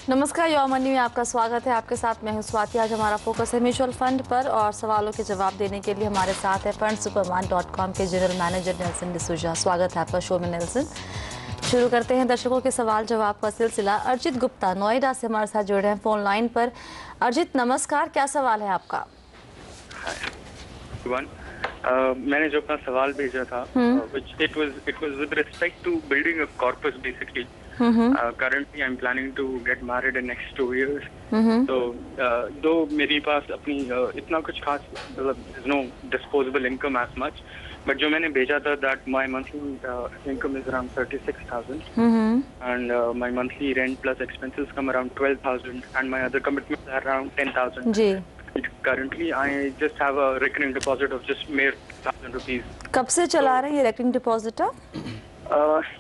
नमस्कार, युवा मंडी में आपका स्वागत है। आपके साथ मैं हूं स्वाति। आज हमारा फोकस है म्यूचुअल फंड पर और सवालों के जवाब देने के लिए हमारे साथ है fundsuperman.com के जनरल मैनेजर नेल्सन डिसूजा। स्वागत है आपका शो में नेल्सन। शुरू करते हैं दर्शकों के सवाल जवाब का सिलसिला। अर्जित गुप्ता नोएडा से हमारे साथ जुड़े हैं फोन लाइन पर। अर्जित नमस्कार, क्या सवाल है आपका? मैंने जो अपना सवाल भेजा था, it was with respect to building a corpus basically. Currently I'm planning to get married in next 2 years. तो दो मेरे पास अपनी इतना कुछ खास there's no disposable income as much, but जो मैंने भेजा था that my monthly income is around 36,000 and my monthly rent plus expenses come around 12,000 and my other commitments are around 10,000. Ji. Currently I just have a recurring deposit of just mere 1,000 rupees. कब से चला रहे हैं ये recurring deposit?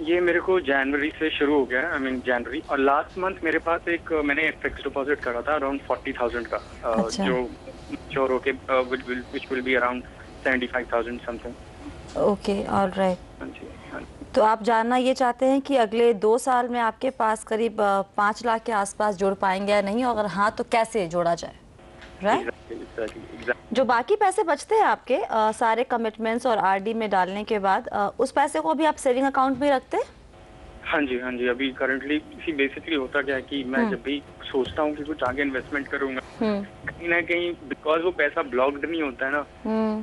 ये मेरे को जनवरी से शुरू हो गया है, जनवरी। और लास्ट मंथ मेरे पास मैंने फिक्स डिपॉजिट करा था अराउंड 40,000 का, अच्छा। जो मैच्योर होके which will be around 75,000 something. Okay, alright. हाँ जी, हाँ जी। तो आप जानना ये चाहते हैं कि अगले 2 साल में आपके पास करीब 5 लाख के आसपास जोड़ पाएंगे या नहीं, और अगर हाँ तो कैसे जोड़ा जाए, राइट? Exactly. जो बाकी पैसे बचते हैं आपके सारे कमिटमेंट्स और आरडी में डालने के बाद, उस पैसे को भी आप सेविंग अकाउंट में रखते हैं? हाँ जी, हाँ जी। अभी करंटली बेसिकली होता क्या है कि मैं जब भी सोचता हूँ कि कुछ आगे इन्वेस्टमेंट करूंगा, कहीं ना कहीं बिकॉज वो पैसा ब्लॉक्ड नहीं होता है ना,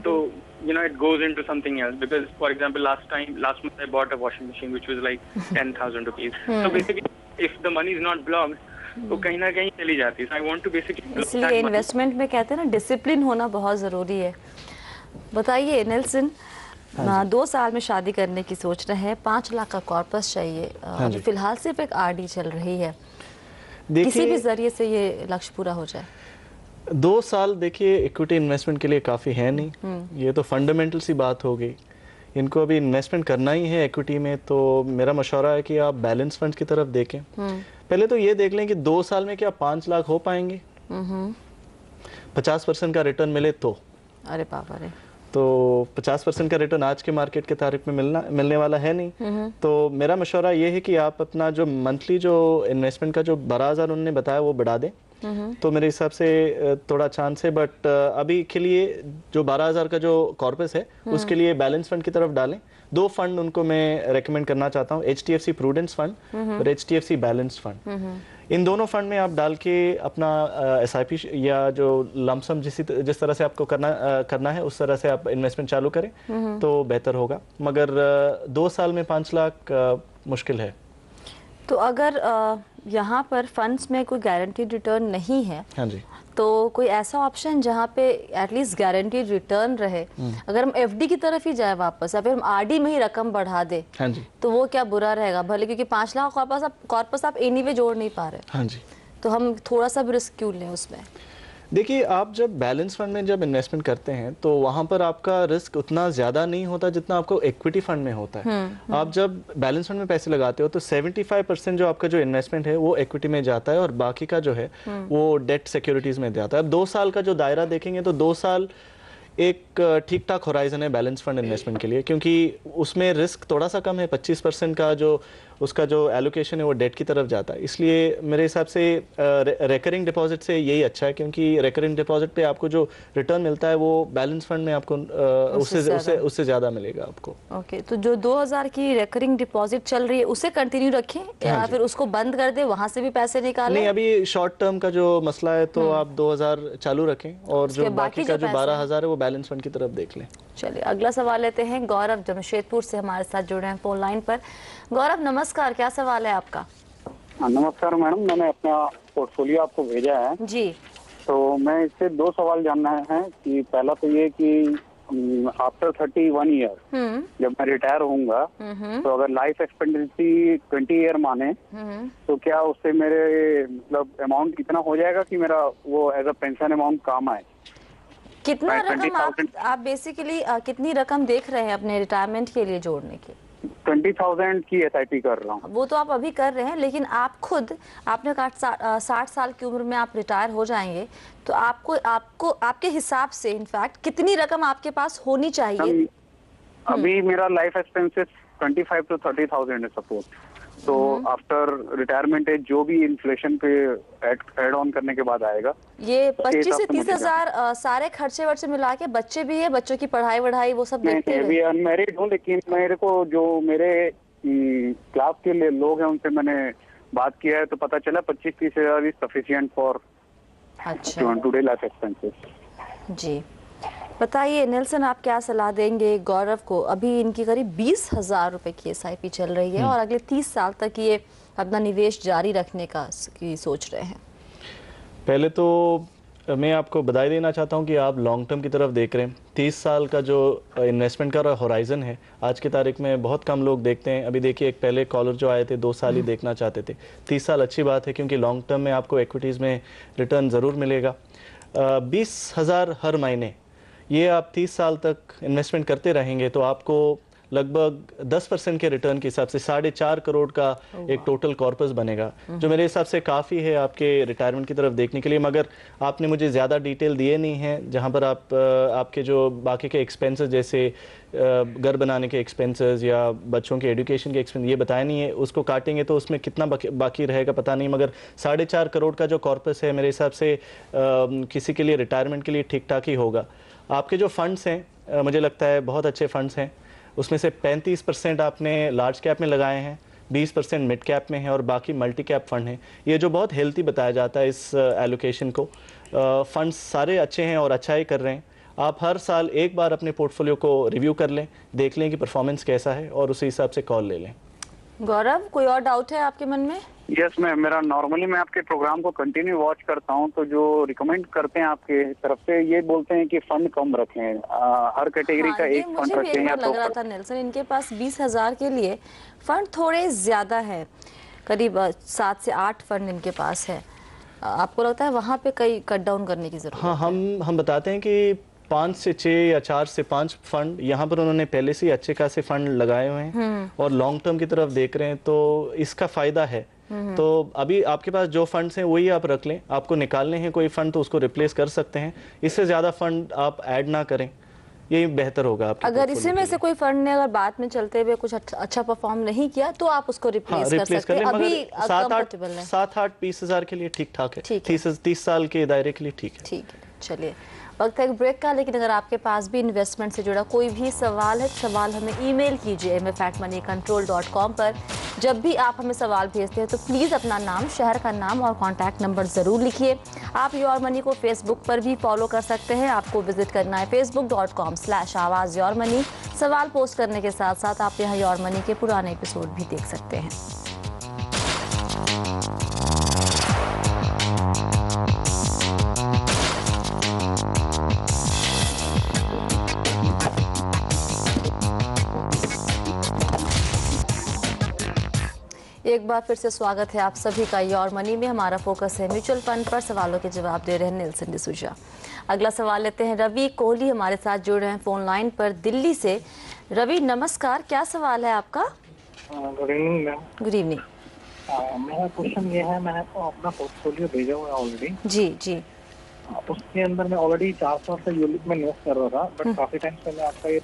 तो it goes into something else. Because for example last month I bought a washing machine which was like 10,000 rupees. So basically if the money is not blocked, तो कहीं ना कहीं चली जाती है। So I want to basically इसलिए investment में कहते हैं ना, डिसिप्लिन होना बहुत ज़रूरी है। बताइए नेल्सन, 2 साल में शादी करने की सोच रहे हैं, 5 लाख का कॉर्पस चाहिए, अभी फिलहाल सिर्फ एक आरडी चल रही है, किसी भी जरिए से ये लक्ष्य पूरा हो जाए? 2 साल देखिए इक्विटी इन्वेस्टमेंट के लिए काफ़ी है नहीं, ये तो फंडामेंटल सी बात हो गई। इनको अभी इन्वेस्टमेंट करना ही है इक्विटी में, तो मेरा मशवरा है कि आप बैलेंस फंड की तरफ देखें। पहले तो ये देख लें कि 2 साल में क्या 5 लाख हो पाएंगे। 50% का रिटर्न मिले तो, अरे बाबा रे, तो 50% का रिटर्न आज के मार्केट के तारीख में मिलने वाला है नहीं। तो मेरा मशवरा ये है कि आप अपना जो मंथली जो इन्वेस्टमेंट का जो 12,000 उन्होंने बताया वो बढ़ा दें, तो मेरे हिसाब से थोड़ा चांस है। बट अभी के लिए जो 12,000 का जो कॉर्पस है उसके लिए बैलेंस फंड की तरफ डालें। 2 फंड उनको मैं रेकमेंड करना चाहता हूँ, HDFC प्रूडेंस फंड और HDFC बैलेंस फंड। इन दोनों फंड में आप डाल के अपना SIP या जो लमसम जिस तरह से आपको करना है उस तरह से आप इन्वेस्टमेंट चालू करें तो बेहतर होगा। मगर 2 साल में 5 लाख मुश्किल है। तो अगर यहाँ पर फंड्स में कोई गारंटीड रिटर्न नहीं है, हाँ जी, तो कोई ऐसा ऑप्शन जहाँ पे एटलीस्ट गारंटीड रिटर्न रहे? अगर हम एफडी की तरफ ही जाए वापस, या फिर हम आरडी में ही रकम बढ़ा दे, हाँ जी, तो वो क्या बुरा रहेगा? भले क्योंकि 5 लाख कॉर्पस आप एनीवे जोड़ नहीं पा रहे, हाँ जी, तो हम थोड़ा सा भी रिस्क क्यों लें उसमें? देखिए, आप जब बैलेंस फंड में जब इन्वेस्टमेंट करते हैं तो वहाँ पर आपका रिस्क उतना ज़्यादा नहीं होता जितना आपको इक्विटी फंड में होता है। आप जब बैलेंस फंड में पैसे लगाते हो तो 75% जो आपका जो इन्वेस्टमेंट है वो इक्विटी में जाता है और बाकी का जो है वो डेट सिक्योरिटीज़ में जाता है। अब 2 साल का जो दायरा देखेंगे तो 2 साल एक ठीक ठाक होराइजन है बैलेंस फंड इन्वेस्टमेंट के लिए, क्योंकि उसमें रिस्क थोड़ा सा कम है। 25% का जो उसका जो एलोकेशन है वो डेट की तरफ जाता है। इसलिए मेरे हिसाब से रेकरिंग डिपॉजिट से यही अच्छा है, क्योंकि रेकरिंग डिपॉजिट पे आपको जो रिटर्न मिलता है वो बैलेंस फंड में आपको उससे ज़्यादा मिलेगा आपको। ओके, तो जो 2,000 की रेकरिंग डिपॉजिट चल रही है उसे कंटिन्यू रखें या फिर उसको बंद कर दे, वहाँ से भी पैसे निकालें? नहीं, अभी शॉर्ट टर्म का जो मसला है तो आप 2,000 चालू रखें और जो बाकी का जो 12,000 है वो बैलेंस फंड की तरफ देख लें। चलिए अगला सवाल लेते हैं। गौरव जमशेदपुर से हमारे साथ जुड़े हैं फोन लाइन पर। गौरव नमस्कार, क्या सवाल है आपका? नमस्कार मैडम, मैंने अपना पोर्टफोलियो आपको भेजा है जी। तो मैं इससे 2 सवाल जानना है कि पहला तो ये कि आफ्टर 31 ईयर जब मैं रिटायर होऊंगा तो अगर लाइफ एक्सपेक्टेंसी 20 ईयर माने तो क्या उससे मेरे मतलब अमाउंट कितना हो जाएगा कि मेरा वो एज अ पेंशन अमाउंट काम आए? कितना रकम आप बेसिकली कितनी रकम देख रहे हैं अपने रिटायरमेंट के लिए जोड़ने की? 20,000 की SIP कर रहा हूँ। वो तो आप अभी कर रहे हैं, लेकिन आप खुद आपने कहा 60 साल की उम्र में आप रिटायर हो जाएंगे, तो आपको आपके हिसाब से इनफैक्ट कितनी रकम आपके पास होनी चाहिए? अभी मेरा लाइफ एक्सपेंसेस 25 to 30,000 है सपोज। तो आफ्टर रिटायरमेंट एज जो भी इन्फ्लेशन पे एड ऑन करने के बाद आएगा, ये उसके 25 हिसाब से से 30 मुझे हजार सारे खर्चे वर्चे मिला के, बच्चे भी है, बच्चों की पढ़ाई वढ़ाई वो सब नहीं देखते नहीं, हुए? अभी अनमैरिड हूँ, लेकिन मेरे को जो मेरे क्लास के लिए लोग हैं उनसे मैंने बात किया है, तो पता चला 25-30 हजार इज सफिशिएंट फॉर अच्छा टुडे लाइफ एक्सपेंसेस। जी, बताइए नेल्सन, आप क्या सलाह देंगे गौरव को? अभी इनकी करीब 20,000 रुपए की SIP चल रही है और अगले 30 साल तक ये अपना निवेश जारी रखने का की सोच रहे हैं। पहले तो मैं आपको बधाई देना चाहता हूं कि आप लॉन्ग टर्म की तरफ देख रहे हैं। 30 साल का जो इन्वेस्टमेंट का होराइजन है, आज की तारीख में बहुत कम लोग देखते हैं। अभी देखिए, एक पहले कॉलर जो आए थे 2 साल ही देखना चाहते थे। 30 साल अच्छी बात है, क्योंकि लॉन्ग टर्म में आपको इक्विटीज़ में रिटर्न ज़रूर मिलेगा। 20,000 हर महीने, ये आप 30 साल तक इन्वेस्टमेंट करते रहेंगे तो आपको लगभग 10% के रिटर्न के हिसाब से 4.5 करोड़ का एक टोटल कॉर्पस बनेगा, जो मेरे हिसाब से काफ़ी है आपके रिटायरमेंट की तरफ देखने के लिए। मगर आपने मुझे ज़्यादा डिटेल दिए नहीं हैं, जहां पर आप आपके जो बाकी के एक्सपेंसेस, जैसे घर बनाने के एक्सपेंसेस या बच्चों के एजुकेशन के एक्सपेंस, ये बताया नहीं है। उसको काटेंगे तो उसमें कितना बाकी रहेगा पता नहीं, मगर 4.5 करोड़ का जो कॉर्पस है मेरे हिसाब से किसी के लिए रिटायरमेंट के लिए ठीक ठाक ही होगा। आपके जो फंड्स हैं, मुझे लगता है बहुत अच्छे फंड्स हैं। उसमें से 35% आपने लार्ज कैप में लगाए हैं, 20% मिड कैप में है और बाकी मल्टी कैप फंड हैं। ये जो बहुत हेल्थी बताया जाता है इस एलोकेशन को। फंड्स सारे अच्छे हैं और अच्छा ही कर रहे हैं। आप हर साल एक बार अपने पोर्टफोलियो को रिव्यू कर लें, देख लें कि परफॉर्मेंस कैसा है और उसी हिसाब से कॉल ले लें। गौरव, कोई और डाउट है आपके मन में? यस मैम, मेरा नॉर्मली मैं आपके प्रोग्राम को कंटिन्यू वॉच करता हूँ, तो जो रिकमेंड करते हैं आपके तरफ से, ये बोलते हैं कि फंड कम रखें, हर कैटेगरी का एक फंड मुझे भी रखें एक या बार लग रहा था नेल्सन, इनके पास 20,000 के लिए फंड थोड़े ज्यादा है, करीब 7 से 8 फंड इनके पास है। आपको लगता है वहाँ पे कई कट डाउन करने की जरूरत? हाँ, हम बताते हैं कि 5 से 6 या 4 से 5 फंड यहाँ पर उन्होंने पहले से ही अच्छे खासे फंड लगाए हुए हैं और लॉन्ग टर्म की तरफ देख रहे हैं, तो इसका फायदा है। तो अभी आपके पास जो फंड्स हैं वही आप रख लें। आपको निकालने हैं कोई फंड तो उसको रिप्लेस कर सकते हैं, इससे ज़्यादा फंड आप ऐड ना करें, यही बेहतर होगा आपके। अगर इसी में से कोई फंड ने अगर बाद में चलते हुए कुछ अच्छा परफॉर्म नहीं किया तो आप उसको रिप्लेस कर सकते हैं। अभी 7-8 20,000 के लिए ठीक ठाक है, 30 साल के दायरे के लिए ठीक है। ठीक है, चलिए वक्त है एक ब्रेक का, लेकिन अगर आपके पास भी इन्वेस्टमेंट से जुड़ा कोई भी सवाल है, सवाल हमें ईमेल कीजिए mf@moneycontrol.com पर। जब भी आप हमें सवाल भेजते हैं तो प्लीज़ अपना नाम, शहर का नाम और कॉन्टैक्ट नंबर ज़रूर लिखिए। आप योर मनी को फेसबुक पर भी फॉलो कर सकते हैं। आपको विजिट करना है facebook.com/आवाज़ योर मनी। सवाल पोस्ट करने के साथ साथ आप यहाँ योर मनी के पुराने एपिसोड भी देख सकते हैं। एक बार फिर से स्वागत है आप सभी का योर मनी में। हमारा फोकस है म्यूचुअल फंड पर। सवालों के जवाब दे रहे हैं नेल्सन डिसूजा। अगला सवाल लेते हैं, रवि कोहली हमारे साथ जुड़ रहे हैं फोन लाइन पर दिल्ली से। रवि नमस्कार, क्या सवाल है आपका? Good evening ma'am. Good evening. मेरा क्वेश्चन ये है, मैंने आपको अपना पोर्टफोलियो भेजा हुआ है ऑलरेडी। जी जी। उसके अंदर मैं ऑलरेडी 4 साल से यूलिप में इन्वेस्ट कर रहा था, बट काफी टाइम से मैं आपका ये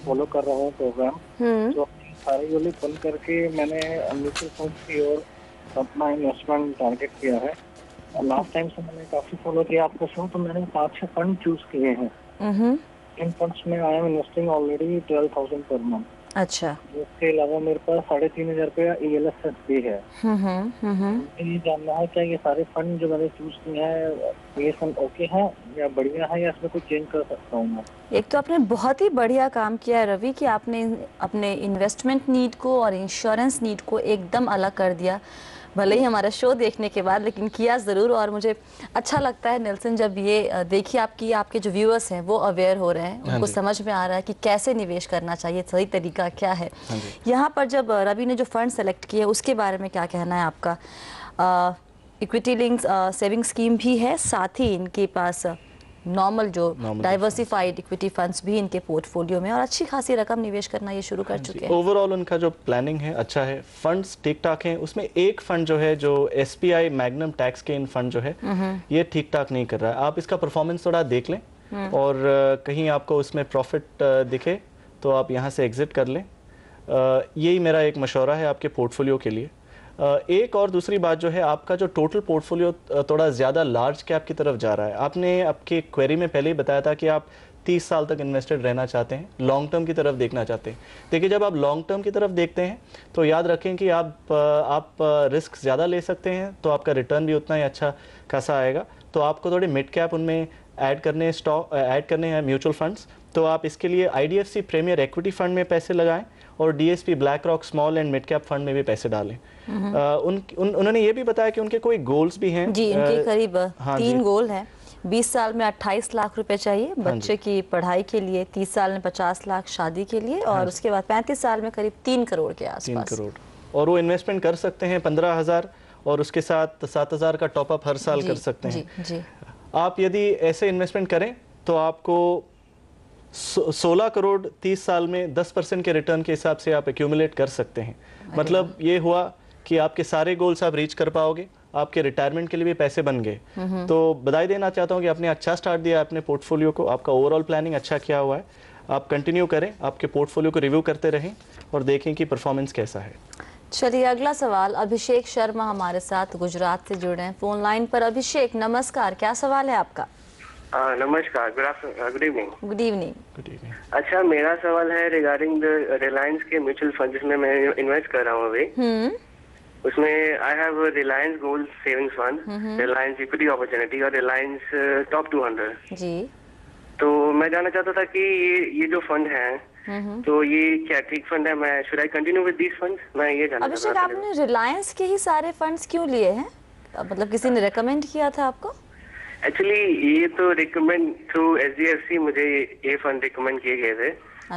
फॉलो कर रहा हूँ प्रोग्राम। तो सारे यूलिप बंद करके मैंने म्यूचुअल फंड की ओर अपना इन्वेस्टमेंट टारगेट किया है। लास्ट टाइम से मैंने काफी फॉलो किया आपको शो, तो मैंने 5-6 फंड चूज किए हैं। इन फंड्स में I am investing already 12,000 per month. अच्छा। इसके अलावा मेरे पास 3,500 रुपया ELSS भी है। ये जानना है क्या ये सारे फंड जो मैंने चूज किए हैं ये फंड ओके है या बढ़िया है, या इसमें कुछ चेंज कर सकता हूँ मैं? एक तो आपने बहुत ही बढ़िया काम किया है रवि कि आपने अपने इन्वेस्टमेंट नीड को और इंश्योरेंस नीड को एकदम अलग कर दिया, भले ही हमारा शो देखने के बाद, लेकिन किया ज़रूर। और मुझे अच्छा लगता है नेल्सन जब ये देखिए आपके जो व्यूअर्स हैं वो अवेयर हो रहे हैं, उनको समझ में आ रहा है कि कैसे निवेश करना चाहिए, सही तरीका क्या है। यहाँ पर जब रवि ने जो फंड सेलेक्ट किया उसके बारे में क्या कहना है आपका? इक्विटी लिंक्स सेविंग स्कीम भी है, साथ ही इनके पास नॉर्मल जो डाइवर्सिफाइड इक्विटी फंड्स भी इनके पोर्टफोलियो में, और अच्छी खासी रकम निवेश करना ये शुरू कर चुके हैं। ओवरऑल उनका जो प्लानिंग है अच्छा है, फंड्स ठीक ठाक हैं। उसमें एक फंड जो है जो SBI मैग्नम टैक्स के इन फंड जो है ये ठीक ठाक नहीं कर रहा है। आप इसका परफॉर्मेंस थोड़ा देख लें और कहीं आपको उसमें प्रॉफिट दिखे तो आप यहाँ से एग्जिट कर लें। यही मेरा एक मशवरा है आपके पोर्टफोलियो के लिए। एक और दूसरी बात जो है, आपका जो टोटल पोर्टफोलियो थोड़ा ज़्यादा लार्ज कैप की तरफ जा रहा है। आपने आपके क्वेरी में पहले ही बताया था कि आप 30 साल तक इन्वेस्टेड रहना चाहते हैं, लॉन्ग टर्म की तरफ देखना चाहते हैं। देखिए, जब आप लॉन्ग टर्म की तरफ देखते हैं तो याद रखें कि आप रिस्क ज़्यादा ले सकते हैं, तो आपका रिटर्न भी उतना ही अच्छा खासा आएगा। तो आपको थोड़े मिड कैप उनमें ऐड करने हैं म्यूचुअल फंड्स। तो आप इसके लिए IDFC प्रीमियर इक्विटी फंड में पैसे लगाएं और DSP black rock small and mid cap fund में भी पैसे डालें। उन्होंने ये भी बताया कि उनके कोई गोल्स भी हैं जी। इनके करीब 3 गोल हैं। 20 साल में 28 लाख रुपए चाहिए बच्चे की पढ़ाई के लिए, 30 साल में 50 लाख शादी के लिए, और उसके बाद 35 साल में करीब 3 करोड़ के आसपास। 3 करोड़, और वो इन्वेस्टमेंट कर सकते हैं 15,000 और उसके साथ 7,000 का टॉपअप हर साल कर सकते हैं। जी। आप यदि ऐसे इन्वेस्टमेंट करें तो आपको 16 करोड़ 30 साल में 10% के रिटर्न के हिसाब से आप एक्यूमुलेट कर सकते हैं। मतलब ये हुआ कि आपके सारे गोल्स आप रीच कर पाओगे, आपके रिटायरमेंट के लिए भी पैसे बन गए। तो बधाई देना चाहता हूँ कि आपने अच्छा स्टार्ट दिया अपने पोर्टफोलियो को, आपका ओवरऑल प्लानिंग अच्छा किया हुआ है। आप कंटिन्यू करें, आपके पोर्टफोलियो को रिव्यू करते रहें और देखें कि परफॉर्मेंस कैसा है। चलिए, अगला सवाल अभिषेक शर्मा हमारे साथ गुजरात से जुड़े हैं फोन लाइन पर। अभिषेक नमस्कार, क्या सवाल है आपका? नमस्कार, गुड इवनिंग। Good evening. अच्छा, मेरा सवाल है रिगार्डिंग द रिलायंस के म्यूचुअल फंड जिसमें मैं इन्वेस्ट कर रहा हूँ अभी। उसमें I have Reliance gold savings fund, Reliance equity opportunity और रिलायंस टॉप 200 जी। तो मैं जानना चाहता था कि ये जो फंड है तो ये क्या ठीक फंड है? मैं should I continue with these funds? मैं ये जानना चाहता अभिषेक, आपने रिलायंस के ही सारे फंड्स क्यों लिए हैं? मतलब किसी ने रेकमेंड किया था आपको? एक्चुअली ये तो रिकमेंड थ्रू HDFC मुझे ये फंड रिकमेंड किए गए थे।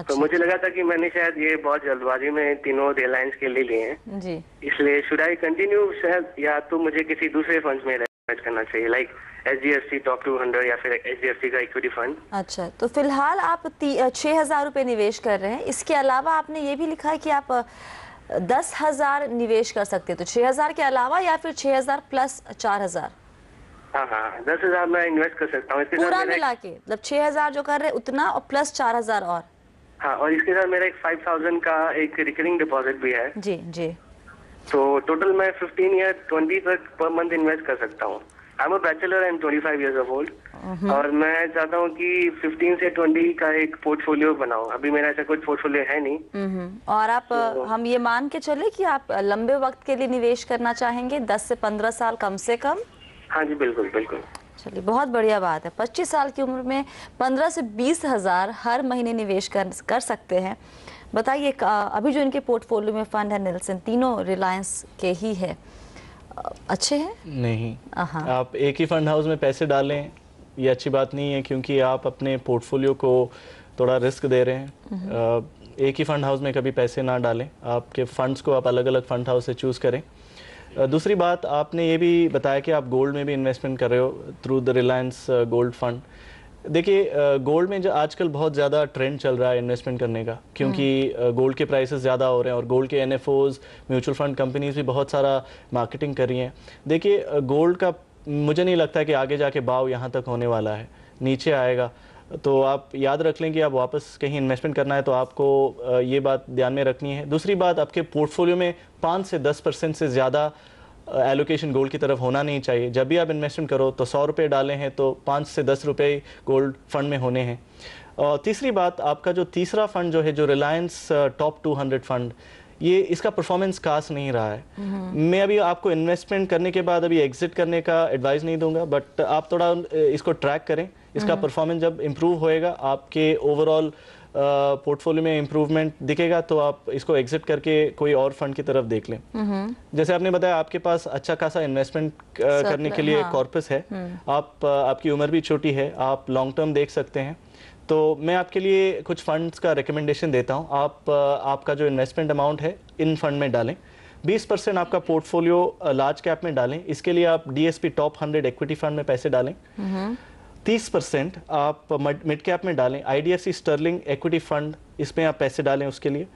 तो मुझे लगा था कि मैंने शायद ये बहुत जल्दबाजी में तीनों रिलायंस के ले लिए हैं जी, इसलिए शुड आई कंटिन्यू शायद, या तो मुझे किसी दूसरे फंड्स में इन्वेस्ट करना चाहिए लाइक HDFC टॉप 200 या फिर HDFC का इक्विटी फंड? अच्छा, तो फिलहाल आप 6,000 रुपए निवेश कर रहे हैं। इसके अलावा आपने ये भी लिखा है कि आप 10,000 निवेश कर सकते हैं, तो 6,000 के अलावा या फिर 6,000 प्लस 4,000? हाँ, 10,000 मैं इन्वेस्ट कर सकता हूँ पूरा मिला के, मतलब 6,000 जो कर रहे हैं उतना और प्लस 4,000 और। हाँ, और इसके साथ मेरा एक 5,000 का एक रिकरिंग डिपॉजिट भी है। जी जी। तो टोटल मैं 15 या 20 तक पर मंथ इन्वेस्ट कर सकता हूँ। I am a bachelor and 25 years of old और मैं चाहता हूँ कि 15 से 20 का एक पोर्टफोलियो बनाऊँ। अभी मेरा ऐसा कोई पोर्टफोलियो है नहीं। और आप हम ये मान के चले कि आप लंबे वक्त के लिए निवेश करना चाहेंगे, 10 से 15 साल कम से कम? हाँ जी, बिल्कुल बिल्कुल। चलिए, बहुत बढ़िया बात है। 25 साल की उम्र में 15 से 20,000 हर महीने निवेश कर सकते हैं। बताइए, अभी जो इनके पोर्टफोलियो में फंड है नेल्सन, तीनों रिलायंस के ही है, अच्छे हैं? नहीं, आप एक ही फंड हाउस में पैसे डालें ये अच्छी बात नहीं है, क्योंकि आप अपने पोर्टफोलियो को थोड़ा रिस्क दे रहे हैं। एक ही फंड हाउस में कभी पैसे ना डालें, आपके फंड्स को आप अलग अलग फंड हाउस से चूज़ करें। दूसरी बात, आपने ये भी बताया कि आप गोल्ड में भी इन्वेस्टमेंट कर रहे हो through the Reliance gold fund. देखिए, गोल्ड में जो आजकल बहुत ज़्यादा ट्रेंड चल रहा है इन्वेस्टमेंट करने का, क्योंकि गोल्ड के प्राइसेस ज़्यादा हो रहे हैं और गोल्ड के NFOs म्यूचुअल फंड कंपनीज भी बहुत सारा मार्केटिंग कर रही हैं। देखिए, गोल्ड का मुझे नहीं लगता है कि आगे जाके भाव यहाँ तक होने वाला है, नीचे आएगा। तो आप याद रख लें कि आप वापस कहीं इन्वेस्टमेंट करना है तो आपको ये बात ध्यान में रखनी है। दूसरी बात, आपके पोर्टफोलियो में 5 से 10% से ज़्यादा एलोकेशन गोल्ड की तरफ होना नहीं चाहिए। जब भी आप इन्वेस्टमेंट करो तो 100 रुपये डाले हैं तो 5 से 10 रुपये गोल्ड फंड में होने हैं। और तीसरी बात, आपका जो तीसरा फंड जो है, जो रिलायंस टॉप 200 फंड, ये इसका परफॉर्मेंस खास नहीं रहा है। मैं अभी आपको इन्वेस्टमेंट करने के बाद अभी एग्जिट करने का एडवाइस नहीं दूंगा, बट आप थोड़ा इसको ट्रैक करें। इसका परफॉर्मेंस जब इम्प्रूव होएगा, आपके ओवरऑल पोर्टफोलियो में इम्प्रूवमेंट दिखेगा, तो आप इसको एग्जिट करके कोई और फंड की तरफ देख लें। जैसे आपने बताया, आपके पास अच्छा खासा इन्वेस्टमेंट करने के लिए कॉर्पस है, आपकी उम्र भी छोटी है, आप लॉन्ग टर्म देख सकते हैं। तो मैं आपके लिए कुछ फंड्स का रिकमेंडेशन देता हूं। आपका जो इन्वेस्टमेंट अमाउंट है इन फंड में डालें। 20% आपका पोर्टफोलियो लार्ज कैप में डालें। इसके लिए आप DSP टॉप 100 इक्विटी फंड में पैसे डालें। 30% आप मिड कैप में डालें। IDFC स्टर्लिंग इक्विटी फंड, इसमें आप पैसे डालें उसके लिए।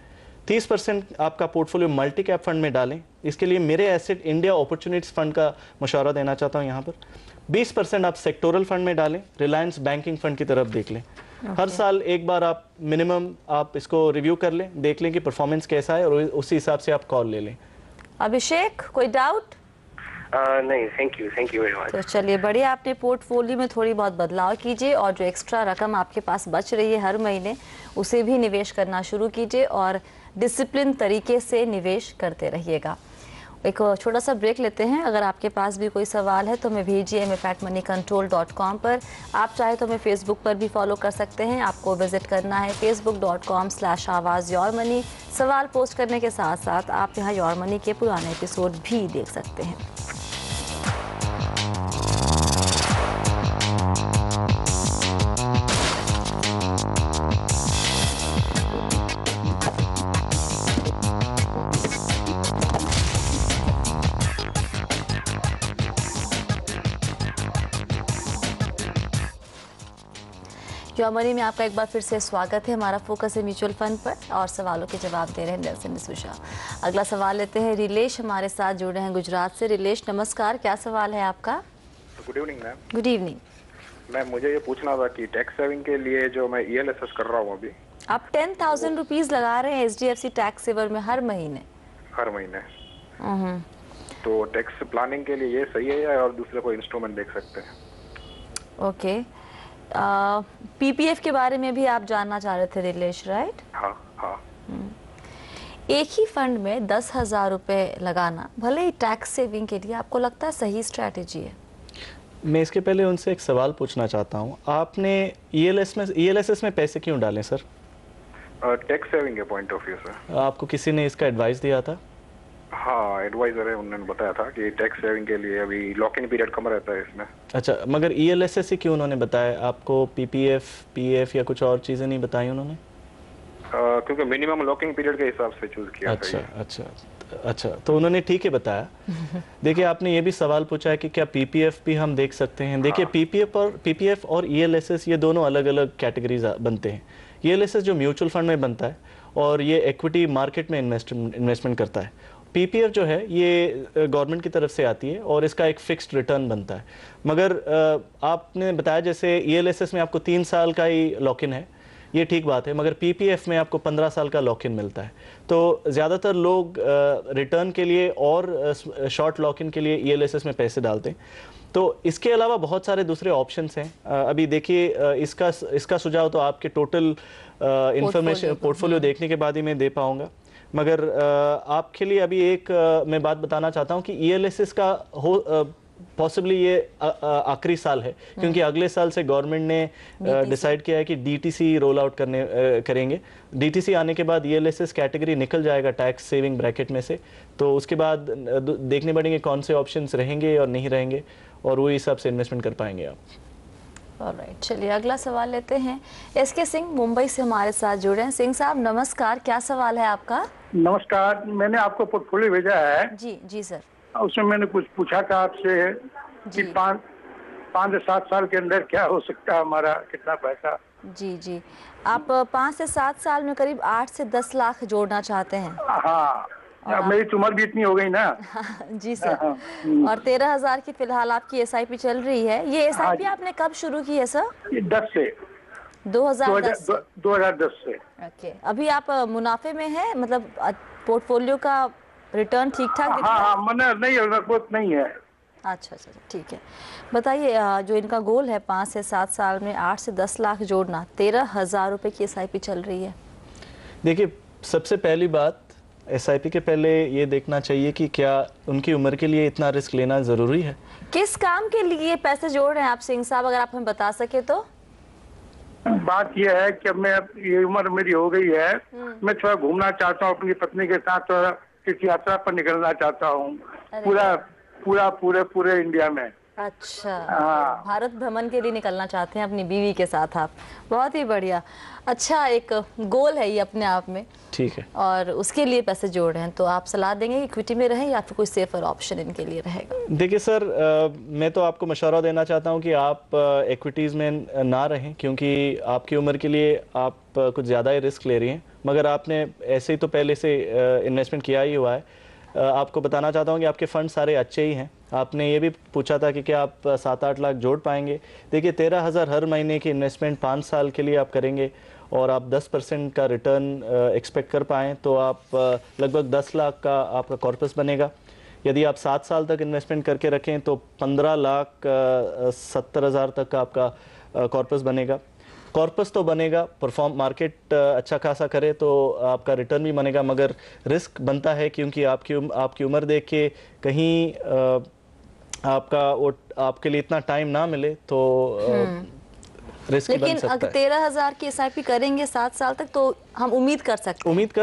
30% आपका पोर्टफोलियो मल्टी कैप फंड में डालें। इसके लिए मेरे एसेट इंडिया अपॉर्चुनिटीज फंड का मशवरा देना चाहता हूं यहाँ पर। 20% आप सेक्टोरल फंड में डालें। रिलायंस बैंकिंग फंड की तरफ देख लें। हर साल एक बार आप मिनिमम आप इसको रिव्यू कर लें, देख लें कि परफॉर्मेंस कैसा है और उसी हिसाब से आप कॉल ले लें। अभिषेक, कोई डाउट? नहीं, थैंक यू वेरी मच। तो चलिए बढ़िया, आपने पोर्टफोलियो में थोड़ी बहुत बदलाव कीजिए और जो एक्स्ट्रा रकम आपके पास बच रही है हर महीने उसे भी निवेश करना शुरू कीजिए और डिसिप्लिन तरीके से निवेश करते रहिएगा। एक छोटा सा ब्रेक लेते हैं। अगर आपके पास भी कोई सवाल है तो हमें भेजिए mfatmoneycontrol.com पर। आप चाहे तो हमें फेसबुक पर भी फॉलो कर सकते हैं। आपको विजिट करना है facebook.com/आवाज़-योर-मनी। सवाल पोस्ट करने के साथ साथ आप यहाँ योर मनी के पुराने एपिसोड भी देख सकते हैं। योर मनी में आपका एक बार फिर से स्वागत है। हमारा फोकस है म्यूचुअल फंड पर और सवालों के जवाब दे रहे हैं नेल्सन डिसूजा। अगला सवाल लेते हैं। रिलेश हमारे साथ जुड़े हैं गुजरात से। रिलेश नमस्कार, क्या सवाल है आपका? Good evening ma'am. Good evening ma'am, मुझे ये पूछना था कि टैक्स सेविंग के लिए जो मैं ELSS कर रहा हूँ अभी, आप 10,000 रुपीज़ लगा रहे हैं HDFC टैक्स सेवर में हर महीने। तो टैक्स प्लानिंग के लिए ये सही है या और दूसरे कोई इंस्ट्रूमेंट देख सकते हैं? ओके, PPF के बारे में भी आप जानना चाह रहे थे रिलेश, राइट? हाँ। एक ही फंड में 10,000 रुपये लगाना भले ही टैक्स सेविंग के लिए, आपको लगता है सही स्ट्रैटेजी है? मैं इसके पहले उनसे एक सवाल पूछना चाहता हूँ। आपने ELSS में पैसे क्यों डालें सर? टैक्स सेविंग के पॉइंट ऑफ व्यू से। आपको किसी ने इसका एडवाइस दिया था? हाँ, एडवाइजर है, उन्होंने बताया था कि टैक्स सेविंग के लिए अभी लॉक इन पीरियड कम रहता है इसमें। अच्छा, मगर ELSS ही क्यों उन्होंने बताया आपको? PPF, PF या कुछ और चीज़ें नहीं बताई उन्होंने? क्योंकि मिनिमम लॉकिंग पीरियड के हिसाब से चूज किया था। अच्छा, तो उन्होंने ठीक है बताया। देखिए, आपने ये भी सवाल पूछा है कि क्या PPF भी हम देख सकते हैं। देखिए, PPF और ELSS ये दोनों अलग अलग कैटेगरीज बनते हैं। ELSS जो म्यूचुअल फंड में बनता है और ये इक्विटी मार्केट में इन्वेस्टमेंट करता है। PPF जो है ये गवर्नमेंट की तरफ से आती है और इसका एक फिक्स्ड रिटर्न बनता है। मगर आपने बताया जैसे ELSS में आपको 3 साल का ही लॉक इन है, ये ठीक बात है, मगर PPF में आपको 15 साल का लॉक इन मिलता है। तो ज़्यादातर लोग रिटर्न के लिए और शॉर्ट लॉक इन के लिए ELSS में पैसे डालते हैं। तो इसके अलावा बहुत सारे दूसरे ऑप्शंस हैं। अभी देखिए, इसका सुझाव तो आपके टोटल इंफॉर्मेशन पोर्टफोलियो देखने के बाद ही मैं दे पाऊँगा। मगर आपके लिए अभी एक मैं बात बताना चाहता हूँ कि ELSS का पॉसिबली ये आखिरी साल है, क्योंकि अगले साल से गवर्नमेंट ने डिसाइड किया है कि DTC रोल आउट करेंगे। DTC आने के बाद ELSS कैटेगरी निकल जाएगा टैक्स सेविंग ब्रैकेट में से। तो उसके बाद देखने पड़ेंगे कौन से ऑप्शंस रहेंगे और नहीं रहेंगे, और वही हिसाब से इन्वेस्टमेंट कर पाएंगे आप। ऑलराइट, चलिए अगला सवाल लेते हैं। SK सिंह मुंबई से हमारे साथ जुड़े हैं। सिंह साहब नमस्कार, क्या सवाल है आपका? नमस्कार, मैंने आपको पोर्टफोलियो भेजा है। जी सर। उसमें मैंने कुछ पूछा था आपसे कि 5 से 7 साल के अंदर क्या हो सकता है, हमारा कितना पैसा? जी, आप 5 से 7 साल में करीब 8 से 10 लाख जोड़ना चाहते हैं? हाँ, अब मेरी उम्र भी इतनी हो गई ना। जी सर। और 13,000 की फिलहाल आपकी SIP चल रही है। ये SIP आपने कब शुरू की है सर? 10 से 2010 से। ओके, अभी आप मुनाफे में है, मतलब पोर्टफोलियो का रिटर्न ठीक ठाक दिखता है? हाँ, मैंने नहीं है। अच्छा, ठीक है। बताइए, जो इनका गोल है 5 से 7 साल में 8 से 10 लाख जोड़ना, 13,000 रुपये की SIP चल रही है। देखिए, सबसे पहली बात SIP के पहले ये देखना चाहिए कि क्या उनकी उम्र के लिए इतना रिस्क लेना ज़रूरी है। किस काम के लिए पैसे जोड़ रहे हैं आप सिंह साहब, अगर आप हमें बता सके तो? बात यह है कि अब मैं ये उम्र मेरी हो गई है, मैं थोड़ा घूमना चाहता हूँ अपनी पत्नी के साथ, थोड़ा किसी यात्रा पर निकलना चाहता हूँ पूरे इंडिया में। अच्छा, भारत भ्रमण के लिए निकलना चाहते हैं अपनी बीवी के साथ आप। बहुत ही बढ़िया। अच्छा, एक गोल है ये अपने आप में, ठीक है, और उसके लिए पैसे जोड़ रहे हैं। तो आप सलाह देंगे इक्विटी में रहें या फिर कोई सेफर ऑप्शन इनके लिए रहेगा? देखिए सर, मैं तो आपको मशवरा देना चाहता हूँ कि आप इक्विटीज़ में ना रहें, क्योंकि आपकी उम्र के लिए आप कुछ ज़्यादा ही रिस्क ले रही हैं। मगर आपने ऐसे ही तो पहले से इन्वेस्टमेंट किया ही हुआ है। आपको बताना चाहता हूँ कि आपके फंड सारे अच्छे ही हैं। आपने ये भी पूछा था कि क्या आप 7-8 लाख जोड़ पाएंगे। देखिए, 13,000 हर महीने की इन्वेस्टमेंट 5 साल के लिए आप करेंगे और आप 10% का रिटर्न एक्सपेक्ट कर पाएँ तो आप लगभग 10 लाख का आपका कॉर्पस बनेगा। यदि आप 7 साल तक इन्वेस्टमेंट करके रखें तो 15,70,000 तक का आपका कॉर्पस बनेगा। कॉर्पस तो बनेगा, परफॉर्म मार्केट अच्छा खासा करे तो आपका रिटर्न भी बनेगा, मगर रिस्क बनता है क्योंकि आपकी उम्र देख के कहीं आपके लिए इतना टाइम ना मिले तो रिस्क बन सकता है। लेकिन अगर 13,000 की SIP करेंगे 7 साल तक तो हम उम्मीद कर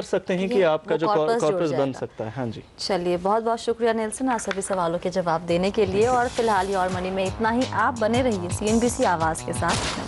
सकते हैं कि आपका जो कॉर्पस बन सकता है। हाँ जी, चलिए बहुत बहुत शुक्रिया नेल्सन आप सभी सवालों के जवाब देने के लिए। और फिलहाल और मनी में इतना ही। आप बने रहिए CNBC आवाज़ के साथ।